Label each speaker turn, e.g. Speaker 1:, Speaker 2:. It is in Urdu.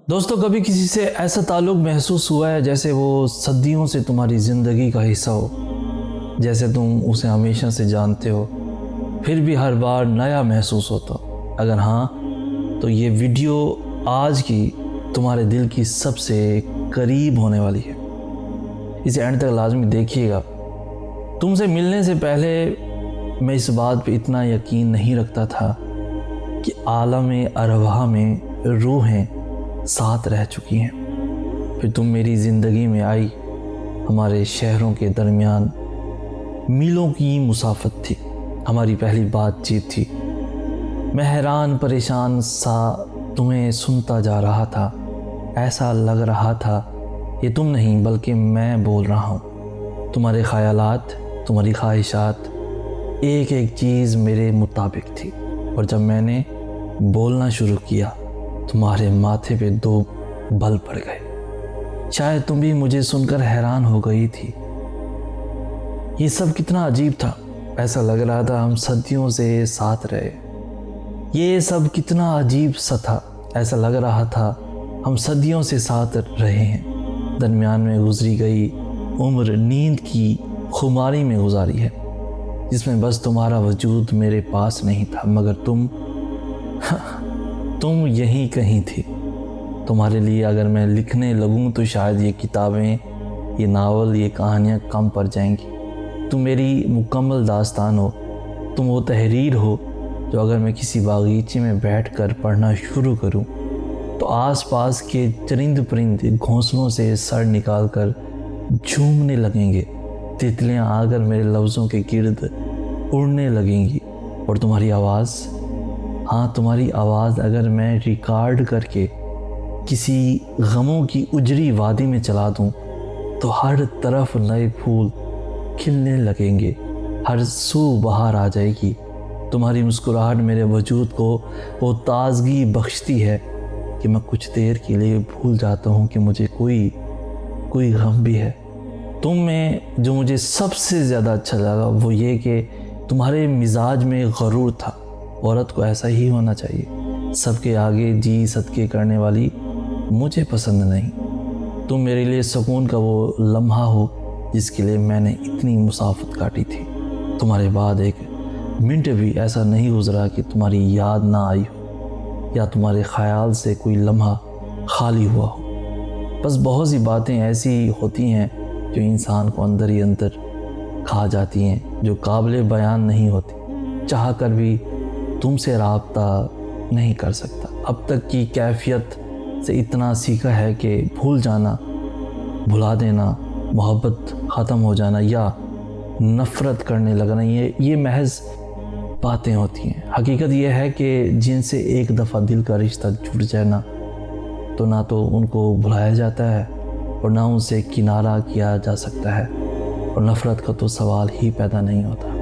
Speaker 1: دوستو، کبھی کسی سے ایسا تعلق محسوس ہوا ہے جیسے وہ صدیوں سے تمہاری زندگی کا حصہ ہو، جیسے تم اسے ہمیشہ سے جانتے ہو، پھر بھی ہر بار نیا محسوس ہوتا ہو؟ اگر ہاں تو یہ ویڈیو آج کی تمہارے دل کی سب سے قریب ہونے والی ہے۔ اسے اینڈ تک لازمی دیکھیے گا۔ تم سے ملنے سے پہلے میں اس بات پہ اتنا یقین نہیں رکھتا تھا کہ عالم ارواح میں روحیں ساتھ رہ چکی ہیں۔ پھر تم میری زندگی میں آئی، ہمارے شہروں کے درمیان میلوں کی مسافت تھی، ہماری پہلی بات چیت تھی۔ میں حیران پریشان سا تمہیں سنتا جا رہا تھا، ایسا لگ رہا تھا یہ تم نہیں بلکہ میں بول رہا ہوں۔ تمہارے خیالات، تمہاری خواہشات، ایک ایک چیز میرے مطابق تھی، اور جب میں نے بولنا شروع کیا تمہارے ماتھے پہ دو بل پڑ گئے۔ شاید تم بھی مجھے سن کر حیران ہو گئی تھی۔ یہ سب کتنا عجیب تھا، ایسا لگ رہا تھا ہم صدیوں سے ساتھ رہے۔ یہ سب کتنا عجیب سا تھا، ایسا لگ رہا تھا ہم صدیوں سے ساتھ رہے ہیں۔ درمیان میں گزری گئی عمر نیند کی خماری میں گزاری ہے، جس میں بس تمہارا وجود میرے پاس نہیں تھا، مگر تم یہیں کہیں تھی۔ تمہارے لیے اگر میں لکھنے لگوں تو شاید یہ کتابیں، یہ ناول، یہ کہانیاں کم پڑ جائیں گی۔ تم میری مکمل داستان ہو، تم وہ تحریر ہو جو اگر میں کسی باغیچے میں بیٹھ کر پڑھنا شروع کروں تو آس پاس کے چرند پرند گھونسلوں سے سر نکال کر جھومنے لگیں گے، تتلیاں آ کر میرے لفظوں کے گرد اڑنے لگیں گی، اور تمہاری آواز، ہاں تمہاری آواز اگر میں ریکارڈ کر کے کسی غموں کی اجری وادی میں چلا دوں تو ہر طرف نئے پھول کھلنے لگیں گے، ہر سو بہار آ جائے گی۔ تمہاری مسکراہٹ میرے وجود کو وہ تازگی بخشتی ہے کہ میں کچھ دیر کے لیے بھول جاتا ہوں کہ مجھے کوئی غم بھی ہے۔ تم میں جو مجھے سب سے زیادہ اچھا لگا وہ یہ کہ تمہارے مزاج میں غرور تھا۔ عورت کو ایسا ہی ہونا چاہیے، سب کے آگے جی صدقے کرنے والی مجھے پسند نہیں۔ تم میرے لیے سکون کا وہ لمحہ ہو جس کے لیے میں نے اتنی مسافت کاٹی تھی۔ تمہارے بعد ایک منٹ بھی ایسا نہیں گزرا کہ تمہاری یاد نہ آئی ہو یا تمہارے خیال سے کوئی لمحہ خالی ہوا ہو۔ بس بہت سی باتیں ایسی ہوتی ہیں جو انسان کو اندر ہی اندر کھا جاتی ہیں، جو قابل بیان نہیں ہوتی، چاہ کر بھی تم سے رابطہ نہیں کر سکتا۔ اب تک کی کیفیت سے اتنا سیکھا ہے کہ بھول جانا، بھلا دینا، محبت ختم ہو جانا یا نفرت کرنے لگنا، یہ محض باتیں ہوتی ہیں۔ حقیقت یہ ہے کہ جن سے ایک دفعہ دل کا رشتہ جڑ جائے نا، تو نہ تو ان کو بھلایا جاتا ہے اور نہ ان سے کنارہ کیا جا سکتا ہے، اور نفرت کا تو سوال ہی پیدا نہیں ہوتا۔